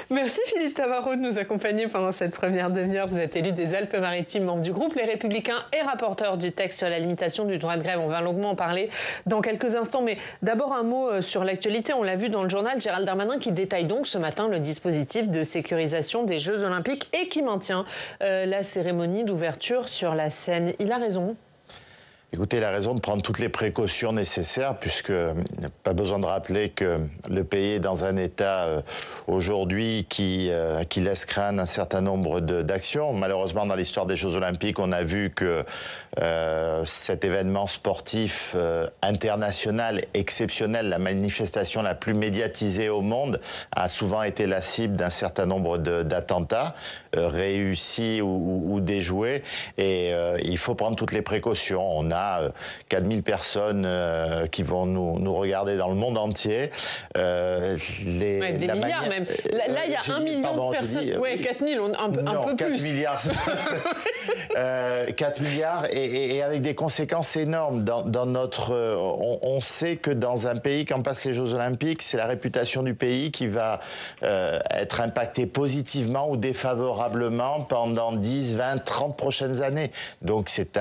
Merci Philippe Tabarot de nous accompagner pendant cette première demi-heure. Vous êtes élu des Alpes-Maritimes, membre du groupe Les Républicains et rapporteur du texte sur la limitation du droit de grève. On va longuement en parler dans quelques instants. Mais d'abord un mot sur l'actualité. On l'a vu dans le journal, Gérald Darmanin qui détaille donc ce matin le dispositif de sécurisation des Jeux Olympiques et qui maintient la cérémonie d'ouverture sur la Seine. Il a raison. Écoutez, il a raison de prendre toutes les précautions nécessaires, puisque pas besoin de rappeler que le pays est dans un état aujourd'hui qui laisse craindre un certain nombre d'actions. Malheureusement, dans l'histoire des Jeux Olympiques, on a vu que cet événement sportif international exceptionnel, la manifestation la plus médiatisée au monde, a souvent été la cible d'un certain nombre d'attentats réussis ou déjoués. Et il faut prendre toutes les précautions. On a 4000 personnes qui vont nous regarder dans le monde entier. Des milliards même. Là, il y a 1 million de personnes. Oui, 4000, un peu 4 plus. Milliards. 4 milliards et avec des conséquences énormes. Dans notre, on sait que dans un pays, quand passe les Jeux Olympiques, c'est la réputation du pays qui va être impactée positivement ou défavorablement pendant 10, 20, 30 prochaines années. Donc c'est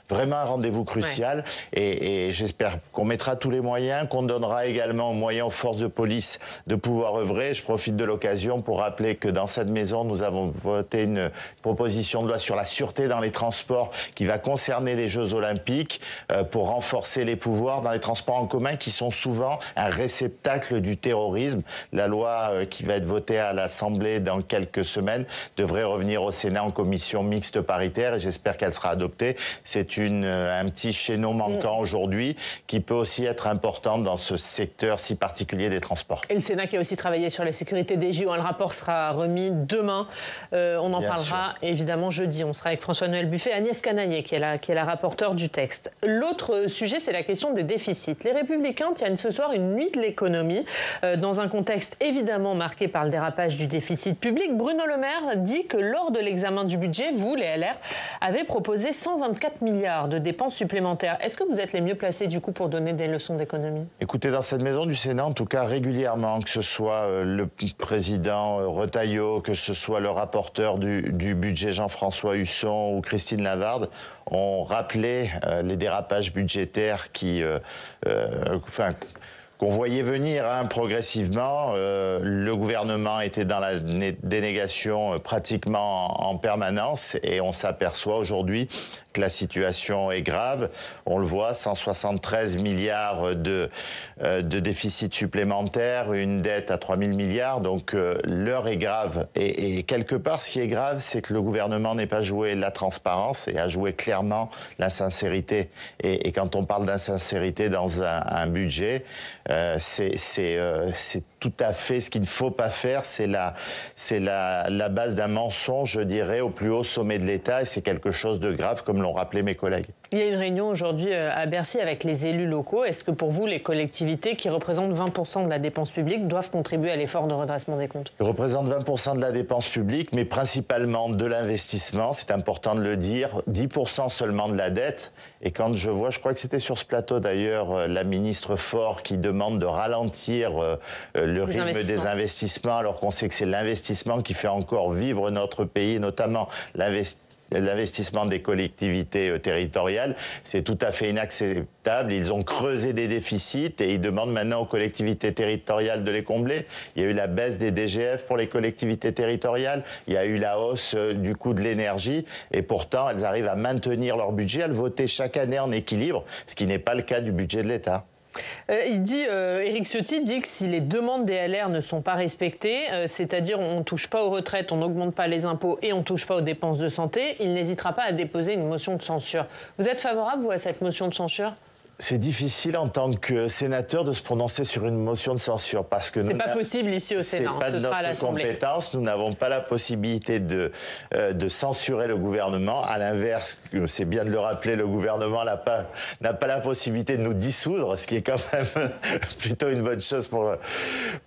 vraiment un rendez-vous crucial et j'espère qu'on mettra tous les moyens, qu'on donnera également moyens aux forces de police de pouvoir œuvrer. Je profite de l'occasion pour rappeler que dans cette maison, nous avons voté une proposition de loi sur la sûreté dans les transports qui va concerner les Jeux Olympiques pour renforcer les pouvoirs dans les transports en commun qui sont souvent un réceptacle du terrorisme. La loi qui va être votée à l'Assemblée dans quelques semaines devrait revenir au Sénat en commission mixte paritaire et j'espère qu'elle sera adoptée. C'est un petit chaînon manquant aujourd'hui qui peut aussi être important dans ce secteur si particulier des transports. Et le Sénat qui a aussi travaillé sur la sécurité des JO. Le rapport sera remis demain. On en parlera évidemment jeudi. On sera avec François-Noël Buffet et Agnès Canaillet qui est la rapporteure du texte. L'autre sujet, c'est la question des déficits. Les Républicains tiennent ce soir une nuit de l'économie dans un contexte évidemment marqué par le dérapage du déficit public. Bruno Le Maire dit que lors de l'examen du budget, vous, les LR, avez proposé 124 milliards de dépenses supplémentaires. Est-ce que vous êtes les mieux placés du coup pour donner des leçons d'économie? Écoutez, dans cette maison du Sénat, en tout cas régulièrement, que ce soit le président Retailleau, que ce soit le rapporteur du budget Jean-François Husson ou Christine Lavarde, ont rappelé les dérapages budgétaires qu'on voyait venir progressivement. Le gouvernement était dans la dénégation pratiquement en permanence et on s'aperçoit aujourd'hui que la situation est grave. On le voit, 173 milliards de déficit supplémentaire, une dette à 3000 milliards, donc l'heure est grave. Et quelque part, ce qui est grave, c'est que le gouvernement n'ait pas joué la transparence et a joué clairement l'insincérité. Et quand on parle d'insincérité dans un budget, c'est tout à fait ce qu'il ne faut pas faire. C'est la base d'un mensonge, je dirais, au plus haut sommet de l'État. Et c'est quelque chose de grave, comme l'ont rappelé mes collègues. Il y a une réunion aujourd'hui à Bercy avec les élus locaux. Est-ce que pour vous, les collectivités qui représentent 20% de la dépense publique doivent contribuer à l'effort de redressement des comptes? Ils représentent 20% de la dépense publique, mais principalement de l'investissement. C'est important de le dire. 10% seulement de la dette. Et quand je vois, je crois que c'était sur ce plateau d'ailleurs, la ministre Faure qui demande de ralentir le rythme des investissements, alors qu'on sait que c'est l'investissement qui fait encore vivre notre pays, notamment l'investissement des collectivités territoriales, c'est tout à fait inacceptable. Ils ont creusé des déficits et ils demandent maintenant aux collectivités territoriales de les combler. Il y a eu la baisse des DGF pour les collectivités territoriales, il y a eu la hausse du coût de l'énergie et pourtant elles arrivent à maintenir leur budget, à le voter chaque année en équilibre, ce qui n'est pas le cas du budget de l'État. Éric Ciotti dit que si les demandes des LR ne sont pas respectées, c'est-à-dire on ne touche pas aux retraites, on n'augmente pas les impôts et on ne touche pas aux dépenses de santé, il n'hésitera pas à déposer une motion de censure. Vous êtes favorable, vous, à cette motion de censure ? C'est difficile en tant que sénateur de se prononcer sur une motion de censure parce que c'est pas possible ici au Sénat. C'est pas de notre compétence. Nous n'avons pas la possibilité de censurer le gouvernement. À l'inverse, c'est bien de le rappeler, le gouvernement n'a pas la possibilité de nous dissoudre, ce qui est quand même plutôt une bonne chose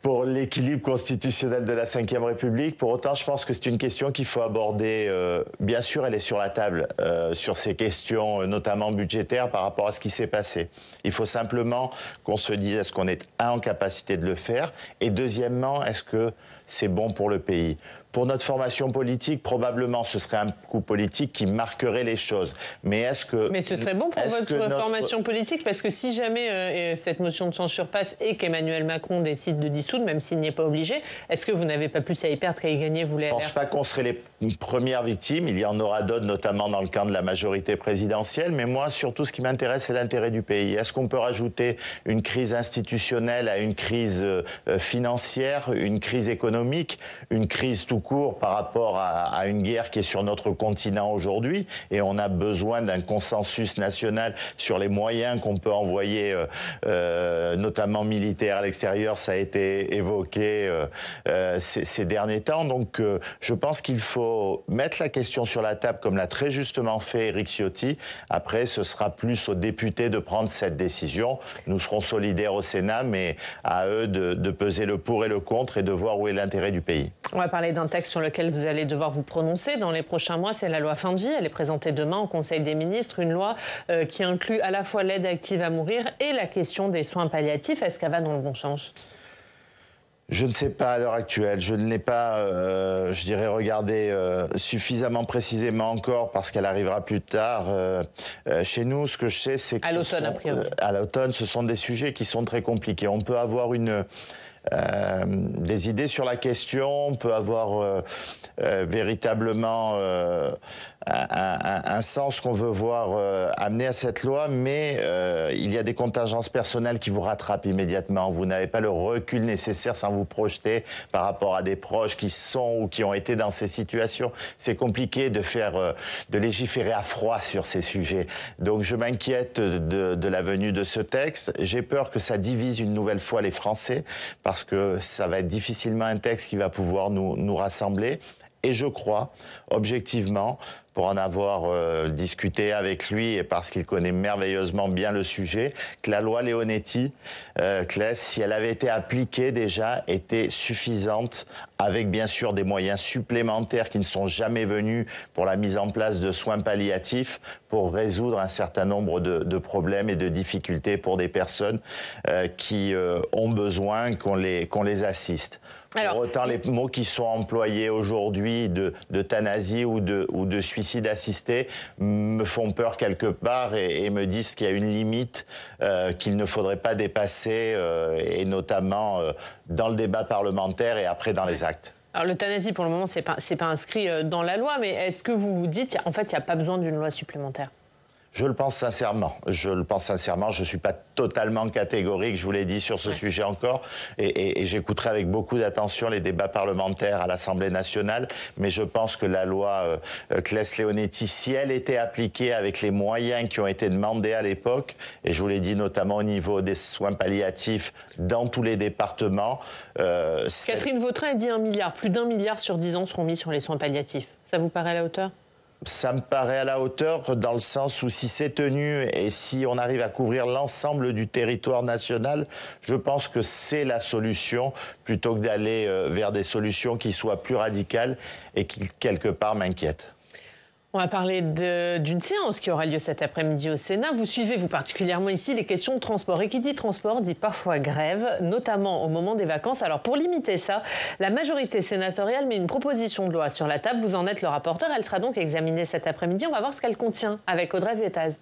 pour l'équilibre constitutionnel de la Ve République. Pour autant, je pense que c'est une question qu'il faut aborder. Bien sûr, elle est sur la table sur ces questions, notamment budgétaires, par rapport à ce qui s'est passé. passer. Il faut simplement qu'on se dise, est-ce qu'on est en capacité de le faire? Et deuxièmement, est-ce que c'est bon pour le pays? Pour notre formation politique, probablement, ce serait un coup politique qui marquerait les choses. Mais est-ce que... Mais ce serait bon pour votre formation politique, parce que si jamais cette motion de censure passe et qu'Emmanuel Macron décide de dissoudre, même s'il n'y est pas obligé, est-ce que vous n'avez pas plus à y perdre qu'à y gagner, vous, les LR? Je ne pense pas qu'on serait les premières victimes. Il y en aura d'autres, notamment dans le camp de la majorité présidentielle. Mais moi, surtout, ce qui m'intéresse, c'est l'intérêt du pays. Est-ce qu'on peut rajouter une crise institutionnelle à une crise financière, une crise économique, une crise tout court par rapport à une guerre qui est sur notre continent aujourd'hui, et on a besoin d'un consensus national sur les moyens qu'on peut envoyer, notamment militaires à l'extérieur, ça a été évoqué ces derniers temps. Donc je pense qu'il faut mettre la question sur la table, comme l'a très justement fait Éric Ciotti. Après, ce sera plus aux députés de prendre cette décision. Nous serons solidaires au Sénat, mais à eux de peser le pour et le contre et de voir où est l'intérêt du pays. On va parler d'un texte sur lequel vous allez devoir vous prononcer dans les prochains mois, c'est la loi fin de vie. Elle est présentée demain au Conseil des ministres, une loi qui inclut à la fois l'aide active à mourir et la question des soins palliatifs. Est-ce qu'elle va dans le bon sens ? Je ne sais pas à l'heure actuelle. Je ne l'ai pas, je dirais, regardé suffisamment précisément encore parce qu'elle arrivera plus tard. Chez nous, ce que je sais, c'est que à l'automne, a priori. À l'automne, ce sont des sujets qui sont très compliqués. On peut avoir des idées sur la question, on peut avoir véritablement un sens qu'on veut voir amener à cette loi, mais il y a des contingences personnelles qui vous rattrapent immédiatement. Vous n'avez pas le recul nécessaire sans vous projeter par rapport à des proches qui sont ou qui ont été dans ces situations. C'est compliqué de légiférer à froid sur ces sujets. Donc je m'inquiète de la venue de ce texte. J'ai peur que ça divise une nouvelle fois les Français, parce que ça va être difficilement un texte qui va pouvoir nous rassembler. Et je crois, objectivement, pour en avoir discuté avec lui et parce qu'il connaît merveilleusement bien le sujet, que la loi Leonetti, Claes, si elle avait été appliquée déjà, était suffisante, avec bien sûr des moyens supplémentaires qui ne sont jamais venus pour la mise en place de soins palliatifs, pour résoudre un certain nombre de problèmes et de difficultés pour des personnes qui ont besoin qu'on les assiste. Alors, pour autant, les mots qui sont employés aujourd'hui d'euthanasie ou de suicide assisté me font peur quelque part et me disent qu'il y a une limite qu'il ne faudrait pas dépasser, et notamment dans le débat parlementaire et après dans les actes. Alors l'euthanasie, pour le moment, c'est pas inscrit dans la loi, mais est-ce que vous vous dites, en fait, il n'y a pas besoin d'une loi supplémentaire ? Je le pense sincèrement. Je ne suis pas totalement catégorique, je vous l'ai dit, sur ce sujet encore. Et j'écouterai avec beaucoup d'attention les débats parlementaires à l'Assemblée nationale. Mais je pense que la loi Claes-Leonetti, si elle était appliquée avec les moyens qui ont été demandés à l'époque, et je vous l'ai dit notamment au niveau des soins palliatifs dans tous les départements... Catherine Vautrin a dit 1 milliard. Plus d'1 milliard sur 10 ans seront mis sur les soins palliatifs. Ça vous paraît à la hauteur ? Ça me paraît à la hauteur dans le sens où si c'est tenu et si on arrive à couvrir l'ensemble du territoire national, je pense que c'est la solution plutôt que d'aller vers des solutions qui soient plus radicales et qui, quelque part, m'inquiètent. On va parler d'une séance qui aura lieu cet après-midi au Sénat. Vous suivez, vous particulièrement ici, les questions de transport. Et qui dit transport dit parfois grève, notamment au moment des vacances. Alors pour limiter ça, la majorité sénatoriale met une proposition de loi sur la table. Vous en êtes le rapporteur. Elle sera donc examinée cet après-midi. On va voir ce qu'elle contient avec Audrey Vuettaz.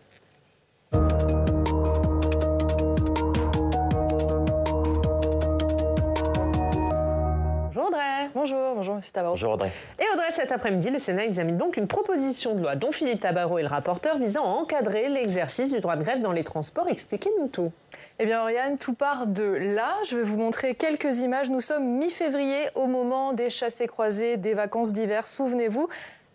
Bonjour M. Tabarot. Bonjour Audrey. Et Audrey, cet après-midi, le Sénat examine donc une proposition de loi dont Philippe Tabarot est le rapporteur visant à encadrer l'exercice du droit de grève dans les transports. Expliquez-nous tout. Eh bien Oriane, tout part de là. Je vais vous montrer quelques images. Nous sommes mi-février au moment des chassés-croisés, des vacances d'hiver, souvenez-vous.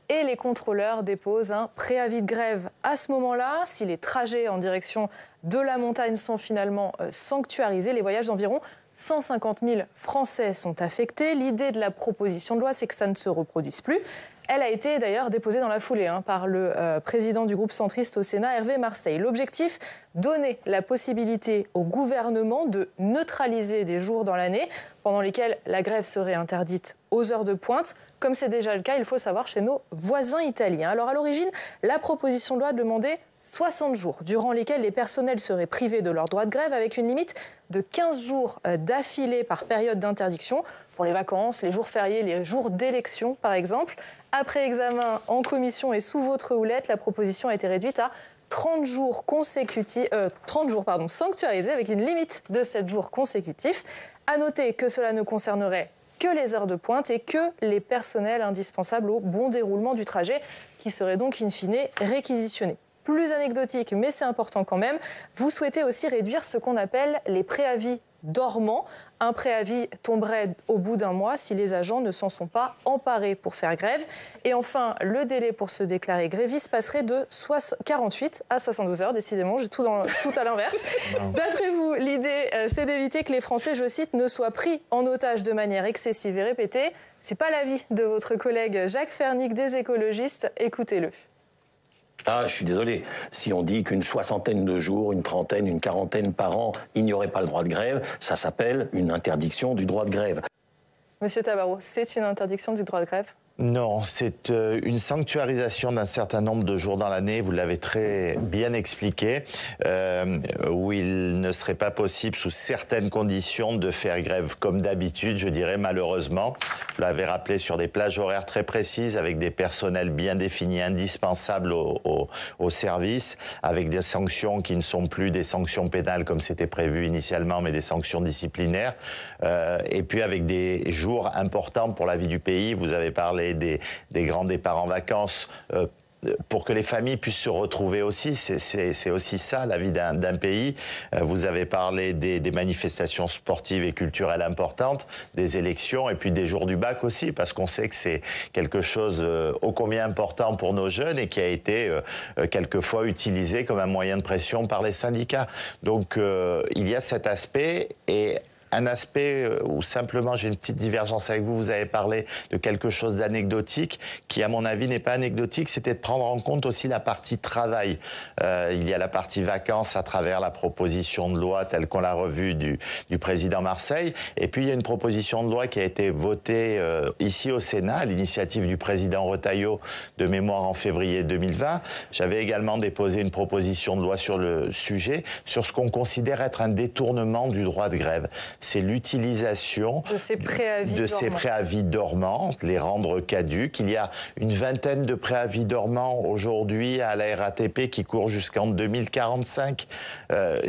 Et les contrôleurs déposent un préavis de grève. À ce moment-là, si les trajets en direction de la montagne sont finalement sanctuarisés, les voyages d'environ 150 000 Français sont affectés. L'idée de la proposition de loi, c'est que ça ne se reproduise plus. Elle a été d'ailleurs déposée dans la foulée par le président du groupe centriste au Sénat, Hervé Marseille. L'objectif, donner la possibilité au gouvernement de neutraliser des jours dans l'année pendant lesquels la grève serait interdite aux heures de pointe, comme c'est déjà le cas, il faut savoir, chez nos voisins italiens. Alors à l'origine, la proposition de loi demandait 60 jours durant lesquels les personnels seraient privés de leur droit de grève avec une limite de 15 jours d'affilée par période d'interdiction pour les vacances, les jours fériés, les jours d'élection par exemple. Après examen en commission et sous votre houlette, la proposition a été réduite à 30 jours sanctuarisés avec une limite de 7 jours consécutifs. À noter que cela ne concernerait que les heures de pointe et que les personnels indispensables au bon déroulement du trajet qui seraient donc in fine réquisitionnés. Plus anecdotique, mais c'est important quand même, vous souhaitez aussi réduire ce qu'on appelle les préavis dormants. Un préavis tomberait au bout d'un mois si les agents ne s'en sont pas emparés pour faire grève. Et enfin, le délai pour se déclarer gréviste passerait de 48 à 72 heures. Décidément, j'ai tout à l'inverse. D'après vous, l'idée, c'est d'éviter que les Français, je cite, ne soient pris en otage de manière excessive et répétée. C'est pas l'avis de votre collègue Jacques Fernic des écologistes. Écoutez-le. Ah, je suis désolé. Si on dit qu'une soixantaine de jours, une trentaine, une quarantaine par an, il n'y aurait pas le droit de grève, ça s'appelle une interdiction du droit de grève. Monsieur Tabarot, c'est une interdiction du droit de grève ? Non, c'est une sanctuarisation d'un certain nombre de jours dans l'année, vous l'avez très bien expliqué, où il ne serait pas possible sous certaines conditions de faire grève comme d'habitude, je dirais malheureusement. Vous l'avez rappelé, sur des plages horaires très précises, avec des personnels bien définis, indispensables au service, avec des sanctions qui ne sont plus des sanctions pénales comme c'était prévu initialement, mais des sanctions disciplinaires, et puis avec des jours importants pour la vie du pays. Vous avez parlé des grands départs en vacances pour que les familles puissent se retrouver aussi. C'est aussi ça, la vie d'un pays. Vous avez parlé des manifestations sportives et culturelles importantes, des élections et puis des jours du bac aussi, parce qu'on sait que c'est quelque chose ô combien important pour nos jeunes et qui a été quelquefois utilisé comme un moyen de pression par les syndicats. Donc il y a cet aspect, et un aspect où simplement j'ai une petite divergence avec vous. Vous avez parlé de quelque chose d'anecdotique qui, à mon avis, n'est pas anecdotique. C'était de prendre en compte aussi la partie travail. Il y a la partie vacances à travers la proposition de loi telle qu'on l'a revue du président Marseille. Et puis, il y a une proposition de loi qui a été votée ici au Sénat à l'initiative du président Retailleau de mémoire en février 2020. J'avais également déposé une proposition de loi sur le sujet, sur ce qu'on considère être un détournement du droit de grève. C'est l'utilisation de ces préavis dormants, les rendre caducs. Il y a une vingtaine de préavis dormants aujourd'hui à la RATP qui courent jusqu'en 2045.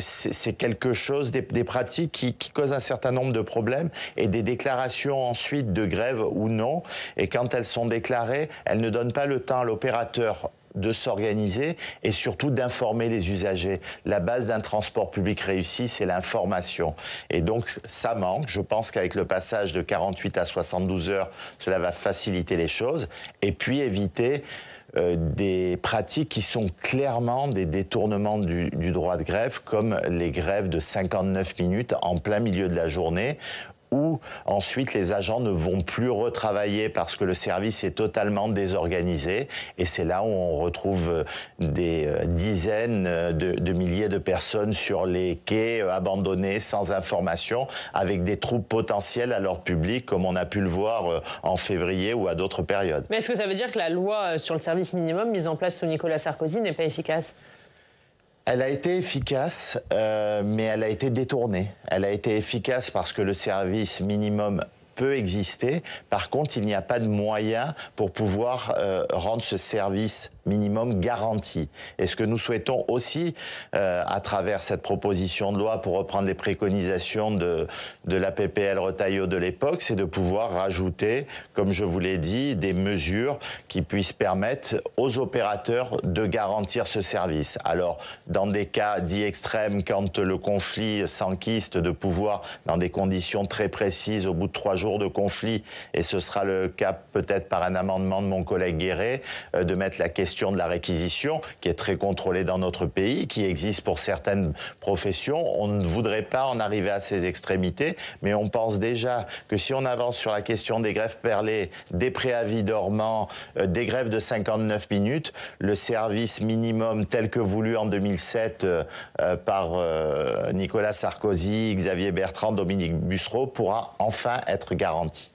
C'est quelque chose, des pratiques qui causent un certain nombre de problèmes et des déclarations ensuite de grève ou non. Et quand elles sont déclarées, elles ne donnent pas le temps à l'opérateur de s'organiser et surtout d'informer les usagers. La base d'un transport public réussi, c'est l'information. Et donc, ça manque. Je pense qu'avec le passage de 48 à 72 heures, cela va faciliter les choses. Et puis, éviter des pratiques qui sont clairement des détournements du droit de grève, comme les grèves de 59 minutes en plein milieu de la journée, où ensuite les agents ne vont plus retravailler parce que le service est totalement désorganisé. Et c'est là où on retrouve des dizaines de milliers de personnes sur les quais, abandonnées, sans information, avec des troubles potentiels à l'ordre public, comme on a pu le voir en février ou à d'autres périodes. Mais est-ce que ça veut dire que la loi sur le service minimum mise en place sous Nicolas Sarkozy n'est pas efficace ? Elle a été efficace, mais elle a été détournée. Elle a été efficace parce que le service minimum peut exister. Par contre, il n'y a pas de moyens pour pouvoir rendre ce service minimum garanti. Et ce que nous souhaitons aussi, à travers cette proposition de loi, pour reprendre les préconisations de la PPL Retailleau de l'époque, c'est de pouvoir rajouter, comme je vous l'ai dit, des mesures qui puissent permettre aux opérateurs de garantir ce service. Alors, dans des cas dits extrêmes, quand le conflit s'enquiste, de pouvoir, dans des conditions très précises, au bout de 3 jours de conflit, et ce sera le cas peut-être par un amendement de mon collègue Guéret, de mettre la question de la réquisition, qui est très contrôlée dans notre pays, qui existe pour certaines professions. On ne voudrait pas en arriver à ces extrémités, mais on pense déjà que si on avance sur la question des grèves perlées, des préavis dormants, des grèves de 59 minutes, le service minimum tel que voulu en 2007 par Nicolas Sarkozy, Xavier Bertrand, Dominique Bussereau pourra enfin être garanti.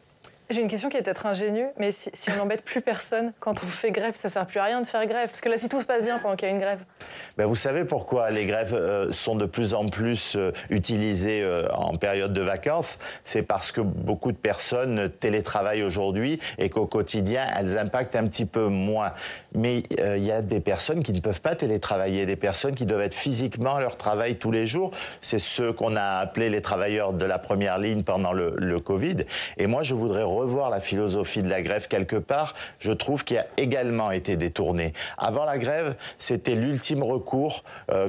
J'ai une question qui est peut-être ingénue, mais si on n'embête plus personne quand on fait grève, ça ne sert plus à rien de faire grève. Parce que là, si tout se passe bien pendant qu'il y a une grève. Ben, vous savez pourquoi les grèves sont de plus en plus utilisées en période de vacances? C'est parce que beaucoup de personnes télétravaillent aujourd'hui et qu'au quotidien, elles impactent un petit peu moins. Mais il y a des personnes qui ne peuvent pas télétravailler, des personnes qui doivent être physiquement à leur travail tous les jours. C'est ceux qu'on a appelés les travailleurs de la première ligne pendant le Covid. Et moi, je voudrais revoir la philosophie de la grève quelque part. Je trouve qu'il a également été détourné. Avant la grève, c'était l'ultime recours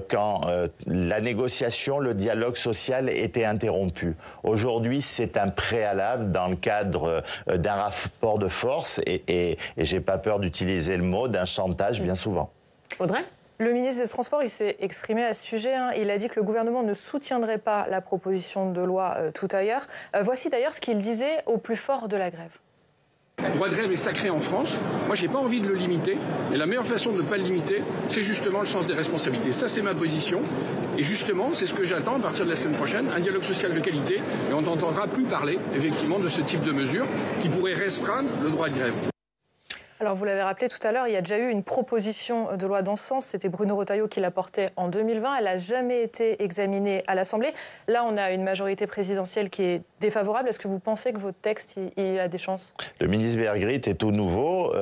quand la négociation, le dialogue social était interrompu. Aujourd'hui, c'est un préalable dans le cadre d'un rapport de force et j'ai pas peur d'utiliser le mot d'un chantage bien souvent. Audrey ? Le ministre des Transports, il s'est exprimé à ce sujet. Il a dit que le gouvernement ne soutiendrait pas la proposition de loi tout à l'heure. Voici d'ailleurs ce qu'il disait au plus fort de la grève. Le droit de grève est sacré en France. Moi, j'ai pas envie de le limiter. Et la meilleure façon de ne pas le limiter, c'est justement le sens des responsabilités. Ça, c'est ma position. Et justement, c'est ce que j'attends à partir de la semaine prochaine, un dialogue social de qualité. Et on n'entendra plus parler, effectivement, de ce type de mesures qui pourraient restreindre le droit de grève. Alors, vous l'avez rappelé tout à l'heure, il y a déjà eu une proposition de loi dans ce sens. C'était Bruno Retailleau qui la portait en 2020. Elle n'a jamais été examinée à l'Assemblée. Là, on a une majorité présidentielle qui est défavorable. Est-ce que vous pensez que votre texte il a des chances? Le ministre Bergrit est tout nouveau.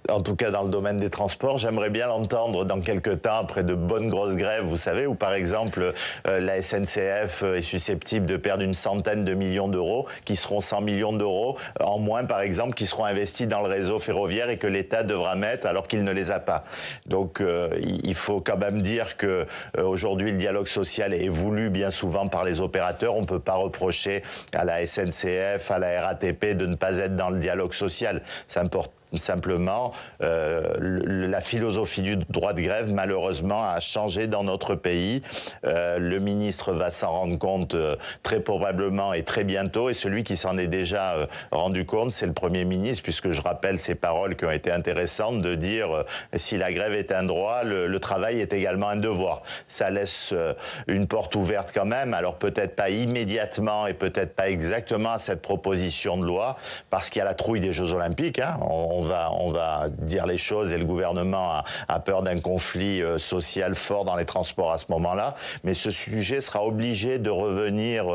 En tout cas dans le domaine des transports, j'aimerais bien l'entendre dans quelques temps après de bonnes grosses grèves, vous savez, où par exemple la SNCF est susceptible de perdre une centaine de millions d'euros, qui seront 100 millions d'euros en moins par exemple, qui seront investis dans le réseau ferroviaire et que l'État devra mettre alors qu'il ne les a pas. Donc il faut quand même dire que aujourd'hui le dialogue social est voulu bien souvent par les opérateurs. On ne peut pas reprocher à la SNCF, à la RATP de ne pas être dans le dialogue social. C'est important. Simplement, la philosophie du droit de grève, malheureusement, a changé dans notre pays. Le ministre va s'en rendre compte très probablement et très bientôt. Et celui qui s'en est déjà rendu compte, c'est le Premier ministre, puisque je rappelle ces paroles qui ont été intéressantes de dire si la grève est un droit, le travail est également un devoir. Ça laisse une porte ouverte quand même. Alors peut-être pas immédiatement et peut-être pas exactement à cette proposition de loi, parce qu'il y a la trouille des Jeux Olympiques. Hein. On va dire les choses et le gouvernement a peur d'un conflit social fort dans les transports à ce moment-là. Mais ce sujet sera obligé de revenir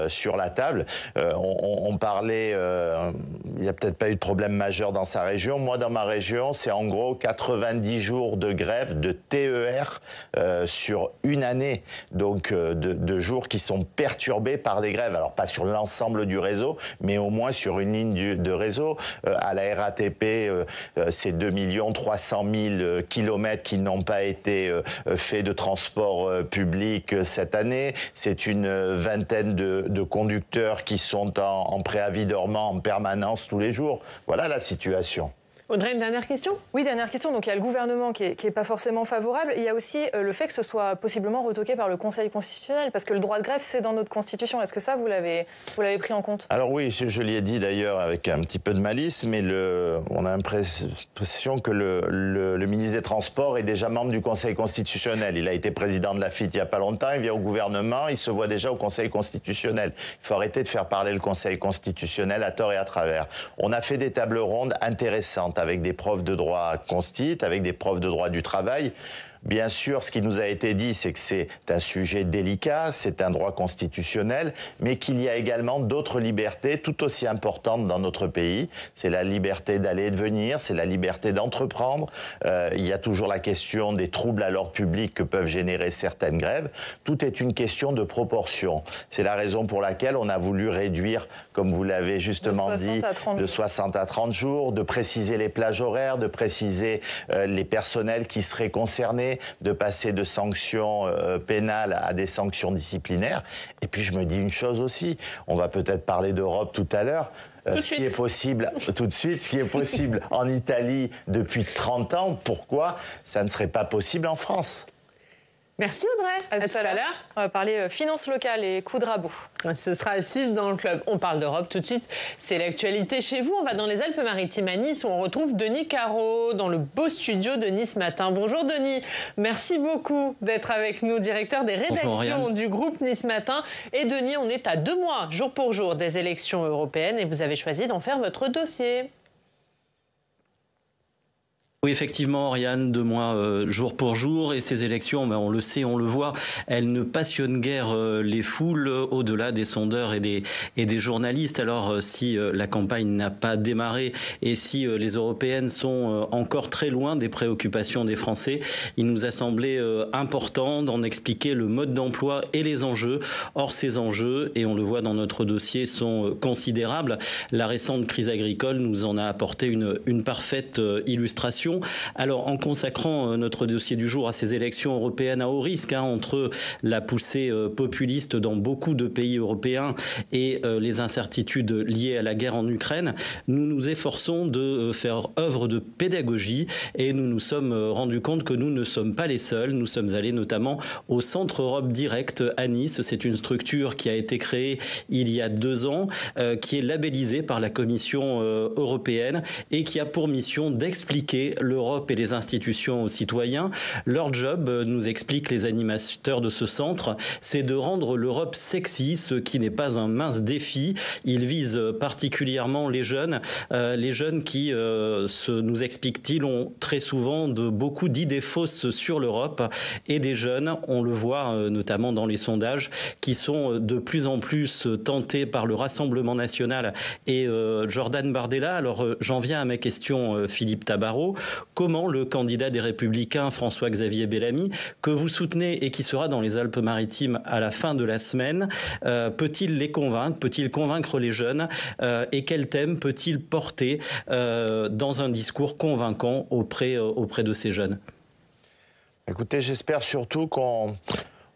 sur la table. On parlait, il n'y a peut-être pas eu de problème majeur dans sa région. Moi, dans ma région, c'est en gros 90 jours de grève de TER sur une année. Donc de jours qui sont perturbés par des grèves. Alors pas sur l'ensemble du réseau, mais au moins sur une ligne de réseau. À la RATP, c'est 2 300 000 kilomètres qui n'ont pas été faits de transport public cette année. C'est une vingtaine de conducteurs qui sont en préavis dormant en permanence tous les jours. Voilà la situation. Audrey, une dernière question ? Oui, dernière question. Donc il y a le gouvernement qui est pas forcément favorable. Il y a aussi le fait que ce soit possiblement retoqué par le Conseil constitutionnel, parce que le droit de grève, c'est dans notre Constitution. Est-ce que ça, vous l'avez pris en compte ? Alors oui, je l'ai dit d'ailleurs avec un petit peu de malice, mais on a l'impression que le ministre des Transports est déjà membre du Conseil constitutionnel. Il a été président de la FIT il n'y a pas longtemps, il vient au gouvernement, il se voit déjà au Conseil constitutionnel. Il faut arrêter de faire parler le Conseil constitutionnel à tort et à travers. On a fait des tables rondes intéressantes avec des profs de droit constit, avec des profs de droit du travail. Bien sûr, ce qui nous a été dit, c'est que c'est un sujet délicat, c'est un droit constitutionnel, mais qu'il y a également d'autres libertés tout aussi importantes dans notre pays. C'est la liberté d'aller et de venir, c'est la liberté d'entreprendre. Il y a toujours la question des troubles à l'ordre public que peuvent générer certaines grèves. Tout est une question de proportion. C'est la raison pour laquelle on a voulu réduire, comme vous l'avez justement dit, de 60 à 30 jours, de préciser les plages horaires, de préciser les personnels qui seraient concernés, de passer de sanctions pénales à des sanctions disciplinaires. Et puis je me dis une chose aussi, on va peut-être parler d'Europe tout à l'heure, ce qui est possible tout de suite, ce qui est possible en Italie depuis 30 ans, pourquoi ça ne serait pas possible en France ? Merci Audrey. À tout à l'heure. On va parler finances locales et coup de rabot. Ce sera à suivre dans le club. On parle d'Europe tout de suite. C'est l'actualité chez vous. On va dans les Alpes-Maritimes à Nice où on retrouve Denis Caro dans le beau studio de Nice Matin. Bonjour Denis. Merci beaucoup d'être avec nous, directeur des rédactions du groupe Nice Matin. Et Denis, on est à 2 mois, jour pour jour, des élections européennes et vous avez choisi d'en faire votre dossier. Oui, effectivement, Oriane, 2 mois jour pour jour, et ces élections, on le sait, on le voit, elles ne passionnent guère les foules au-delà des sondeurs et des journalistes. Alors, si la campagne n'a pas démarré et si les européennes sont encore très loin des préoccupations des Français, il nous a semblé important d'en expliquer le mode d'emploi et les enjeux. Or, ces enjeux, et on le voit dans notre dossier, sont considérables. La récente crise agricole nous en a apporté une parfaite illustration. Alors, en consacrant notre dossier du jour à ces élections européennes à haut risque, entre la poussée populiste dans beaucoup de pays européens et les incertitudes liées à la guerre en Ukraine, nous nous efforçons de faire œuvre de pédagogie et nous nous sommes rendus compte que nous ne sommes pas les seuls. Nous sommes allés notamment au Centre Europe Direct à Nice. C'est une structure qui a été créée il y a 2 ans, qui est labellisée par la Commission européenne et qui a pour mission d'expliquer l'Europe et les institutions aux citoyens. Leur job, nous expliquent les animateurs de ce centre, c'est de rendre l'Europe sexy, ce qui n'est pas un mince défi. Ils visent particulièrement les jeunes qui, nous expliquent-ils, ont très souvent beaucoup d'idées fausses sur l'Europe, et des jeunes, on le voit notamment dans les sondages, qui sont de plus en plus tentés par le Rassemblement national et Jordan Bardella. Alors j'en viens à ma question, Philippe Tabarot. Comment le candidat des Républicains, François-Xavier Bellamy, que vous soutenez et qui sera dans les Alpes-Maritimes à la fin de la semaine, peut-il les convaincre, peut-il convaincre les jeunes, et quel thème peut-il porter dans un discours convaincant auprès de ces jeunes? Écoutez, j'espère surtout qu'on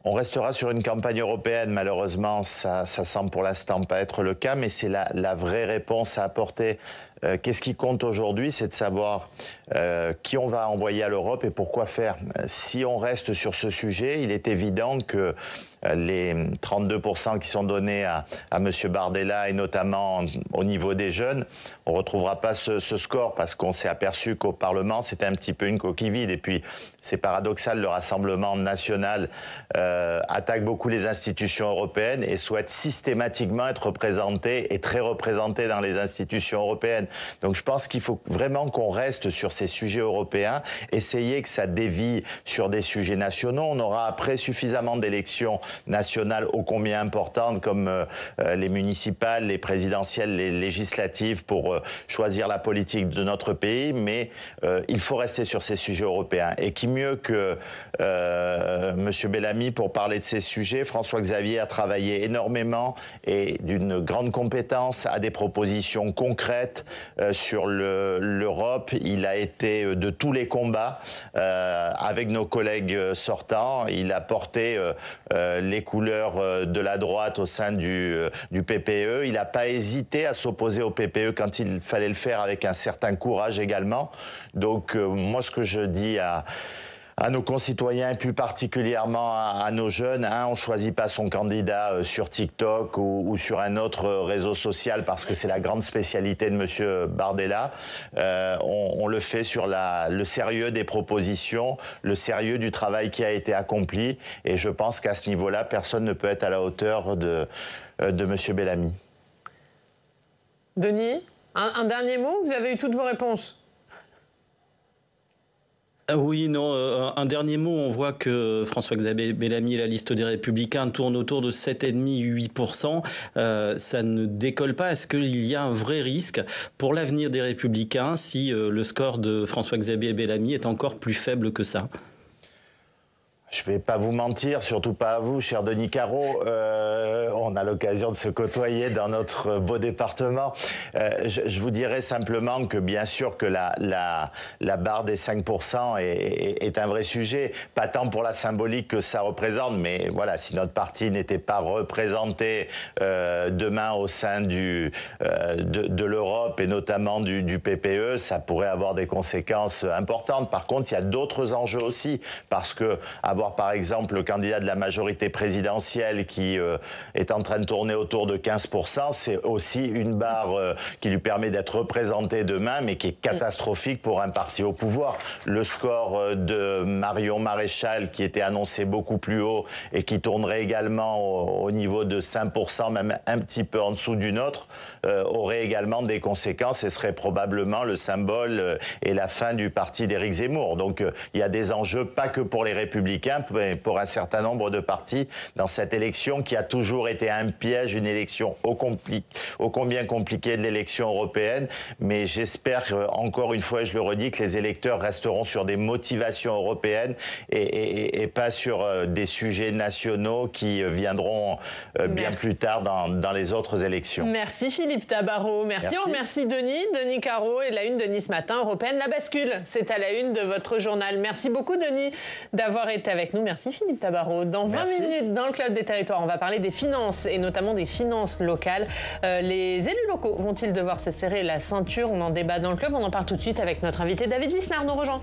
restera sur une campagne européenne. Malheureusement, ça semble pour l'instant pas être le cas, mais c'est la vraie réponse à apporter. Qu'est-ce qui compte aujourd'hui, c'est de savoir qui on va envoyer à l'Europe et pourquoi faire. Si on reste sur ce sujet, il est évident que les 32% qui sont donnés à M. Bardella, et notamment au niveau des jeunes, on ne retrouvera pas ce score, parce qu'on s'est aperçu qu'au Parlement, c'était un petit peu une coquille vide. Et puis, c'est paradoxal, le Rassemblement national attaque beaucoup les institutions européennes et souhaite systématiquement être représenté et très représenté dans les institutions européennes. Donc je pense qu'il faut vraiment qu'on reste sur ces sujets européens, essayer que ça dévie sur des sujets nationaux. On aura après suffisamment d'élections nationales ô combien importantes, comme les municipales, les présidentielles, les législatives, pour choisir la politique de notre pays, mais il faut rester sur ces sujets européens. Et qui mieux que M. Bellamy pour parler de ces sujets. François-Xavier a travaillé énormément et d'une grande compétence, à des propositions concrètes sur l'Europe. Il a été de tous les combats avec nos collègues sortants. Il a porté les couleurs de la droite au sein du PPE. Il n'a pas hésité à s'opposer au PPE quand il fallait le faire, avec un certain courage également. Donc moi, ce que je dis à nos concitoyens et plus particulièrement à nos jeunes, on ne choisit pas son candidat sur TikTok ou sur un autre réseau social parce que c'est la grande spécialité de M. Bardella. On le fait sur le sérieux des propositions, le sérieux du travail qui a été accompli, et je pense qu'à ce niveau-là, personne ne peut être à la hauteur de M. Bellamy. Denis, un dernier mot? Vous avez eu toutes vos réponses. Oui, non, un dernier mot. On voit que François-Xavier Bellamy et la liste des Républicains tournent autour de 7,5-8%. Ça ne décolle pas. Est-ce qu'il y a un vrai risque pour l'avenir des Républicains si le score de François-Xavier Bellamy est encore plus faible que ça? Je ne vais pas vous mentir, surtout pas à vous, cher Denis Caro. On a l'occasion de se côtoyer dans notre beau département. Je vous dirais simplement que bien sûr que la barre des 5% est un vrai sujet. Pas tant pour la symbolique que ça représente, mais voilà, si notre parti n'était pas représenté demain au sein de l'Europe et notamment du PPE, ça pourrait avoir des conséquences importantes. Par contre, il y a d'autres enjeux aussi, parce que avoir voir par exemple le candidat de la majorité présidentielle qui est en train de tourner autour de 15%. C'est aussi une barre qui lui permet d'être représenté demain, mais qui est catastrophique pour un parti au pouvoir. Le score de Marion Maréchal, qui était annoncé beaucoup plus haut et qui tournerait également au niveau de 5%, même un petit peu en dessous du nôtre, aurait également des conséquences et serait probablement le symbole et la fin du parti d'Éric Zemmour. Donc il y a des enjeux, pas que pour les Républicains, mais pour un certain nombre de partis dans cette élection qui a toujours été un piège, une élection ô combien compliquée de l'élection européenne. Mais j'espère, encore une fois, je le redis, que les électeurs resteront sur des motivations européennes et pas sur des sujets nationaux qui viendront bien plus tard dans les autres élections. Merci Philippe Tabarot. Merci. On remercie Denis Caro et la une de Nice Matin européenne. La bascule, c'est à la une de votre journal. Merci beaucoup Denis d'avoir été avec nous. Merci Philippe Tabarot. Dans 20 minutes, dans le Club des Territoires, on va parler des finances et notamment des finances locales. Les élus locaux vont-ils devoir se serrer la ceinture? On en débat dans le club. On en parle tout de suite avec notre invité David Lisnard nous rejoint.